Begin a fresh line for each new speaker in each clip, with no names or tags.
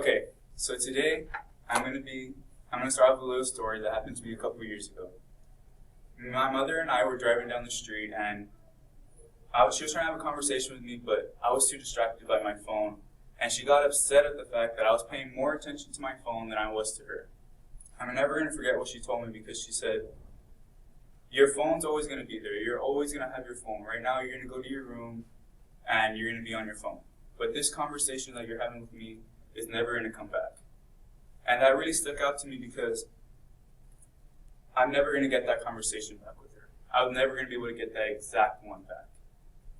Okay, so today I'm gonna start off with a little story that happened to me a couple years ago. My mother and I were driving down the street, and she was trying to have a conversation with me, but I was too distracted by my phone, and she got upset at the fact that I was paying more attention to my phone than I was to her. I'm never gonna forget what she told me, because she said, "Your phone's always gonna be there. You're always gonna have your phone. Right now, you're gonna go to your room, and you're gonna be on your phone. But this conversation that you're having with me is never going to come back." And that really stuck out to me, because I'm never going to get that conversation back with her. I was never going to be able to get that exact one back.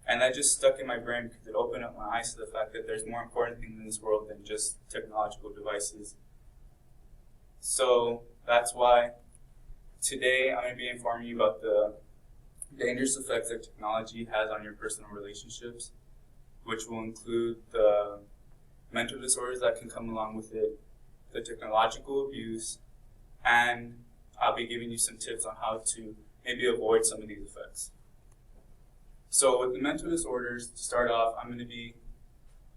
And that just stuck in my brain, because it opened up my eyes to the fact that there's more important things in this world than just technological devices. So that's why today I'm going to be informing you about the dangerous effects that technology has on your personal relationships, which will include the mental disorders that can come along with it, the technological abuse, and I'll be giving you some tips on how to maybe avoid some of these effects. So with the mental disorders, to start off,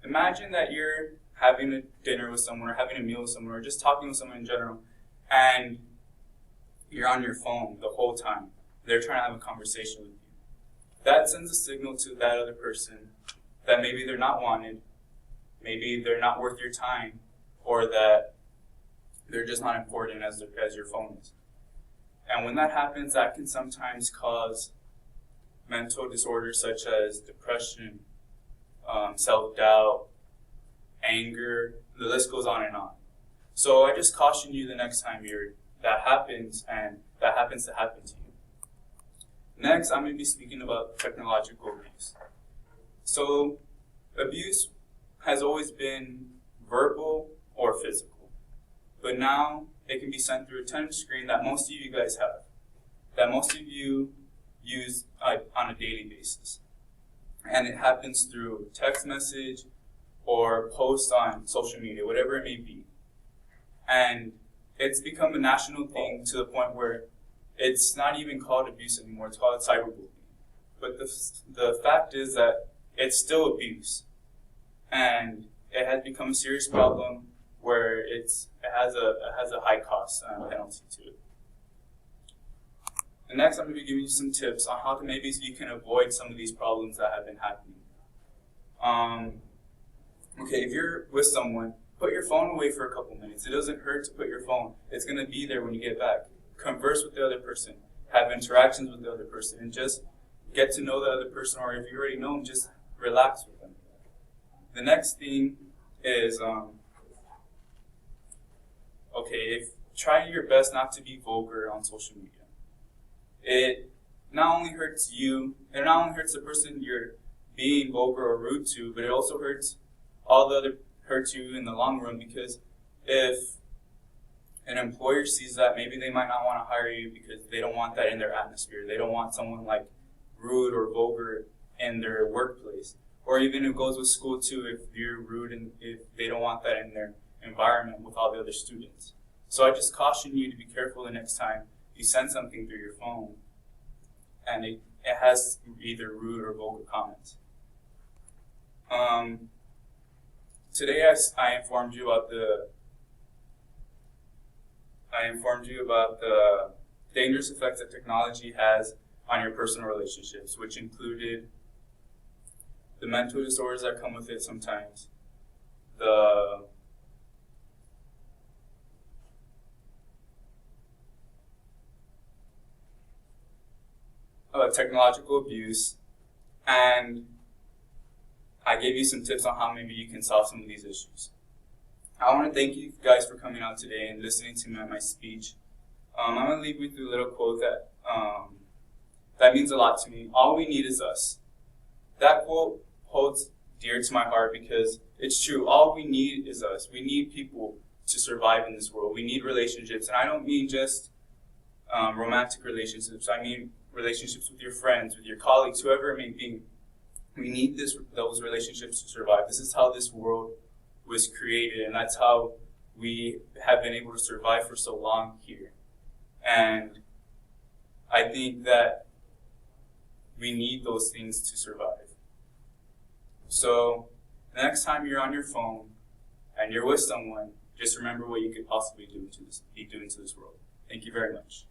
imagine that you're having a dinner with someone, or having a meal with someone, or just talking with someone in general, and you're on your phone the whole time. They're trying to have a conversation with you. That sends a signal to that other person that maybe they're not wanted, maybe they're not worth your time, or that they're just not important as your phone is. And when that happens, that can sometimes cause mental disorders such as depression, self-doubt, anger, the list goes on and on. So I just caution you the next time that happens, and that happens to happen to you. Next, I'm going to be speaking about technological abuse. So abuse has always been verbal or physical, but now it can be sent through a touch screen that most of you guys have, that most of you use on a daily basis. And it happens through text message or post on social media, whatever it may be. And it's become a national thing to the point where it's not even called abuse anymore, it's called cyberbullying. But the fact is that it's still abuse. And it has become a serious problem where it has a high cost penalty to it. And next, I'm going to be giving you some tips on how maybe you can avoid some of these problems that have been happening. Okay, if you're with someone, put your phone away for a couple minutes. It doesn't hurt to put your phone. It's going to be there when you get back. Converse with the other person. Have interactions with the other person. And just get to know the other person, or if you already know them, just relax with them. The next thing is, try your best not to be vulgar on social media. It not only hurts you, it not only hurts the person you're being vulgar or rude to, but it also hurts you in the long run, because if an employer sees that, maybe they might not want to hire you because they don't want that in their atmosphere. They don't want someone like rude or vulgar in their workplace. Or even it goes with school too, if you're rude and if they don't want that in their environment with all the other students. So I just caution you to be careful the next time you send something through your phone and it has either rude or vulgar comments. Today I informed you about the dangerous effects that technology has on your personal relationships, which included the mental disorders that come with it sometimes, the technological abuse, and I gave you some tips on how maybe you can solve some of these issues. I want to thank you guys for coming out today and listening to my speech. I'm going to leave you with a little quote that means a lot to me. All we need is us. That quote holds dear to my heart, because it's true. All we need is us. We need people to survive in this world. We need relationships, and I don't mean just romantic relationships. I mean relationships with your friends, with your colleagues, whoever it may be. We need those relationships to survive. This is how this world was created, and that's how we have been able to survive for so long here. And I think that we need those things to survive. So the next time you're on your phone and and you're with someone, just remember what you could possibly be doing to this world. Thank you very much.